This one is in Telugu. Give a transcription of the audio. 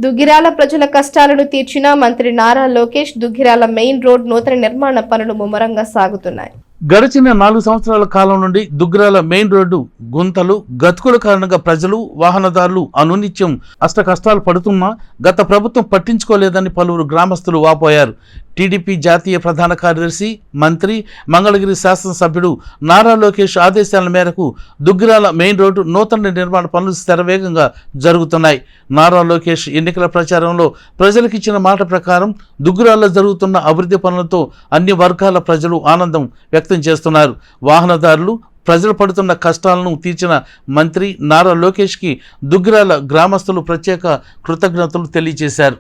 దుగ్గిరాల ప్రజల కష్టాలను తీర్చిన మంత్రి నారా లోకేష్ దుగ్గిరాల మెయిన్ రోడ్ నూతన నిర్మాణ పనులు ముమ్మరంగా సాగుతున్నాయి. గడిచిన 4 సంవత్సరాల కాలం నుండి దుగ్గిరాల మెయిన్ రోడ్డు గుంతలు గతుకుల కారణంగా ప్రజలు వాహనదారులు అనునిత్యం అష్ట కష్టాలు పడుతున్నా గత ప్రభుత్వం పట్టించుకోలేదని పలువురు గ్రామస్తులు వాపోయారు. టీడీపీ జాతీయ ప్రధాన కార్యదర్శి మంత్రి మంగళగిరి శాసనసభ్యుడు నారా లోకేష్ ఆదేశాల మేరకు దుగ్గిరాల మెయిన్ రోడ్డు నూతన నిర్మాణ పనులు శరవేగంగా జరుగుతున్నాయి. నారా లోకేష్ ఎన్నికల ప్రచారంలో ప్రజలకు ఇచ్చిన మాట ప్రకారం దుగ్గిరాల్లో జరుగుతున్న అభివృద్ధి పనులతో అన్ని వర్గాల ప్రజలు ఆనందం వ్యక్తం చేస్తున్నారు. వాహనదారులు ప్రజలు పడుతున్న కష్టాలను తీర్చిన మంత్రి నారా లోకేష్కి దుగ్గిరాల గ్రామస్తులు ప్రత్యేక కృతజ్ఞతలు తెలియజేశారు.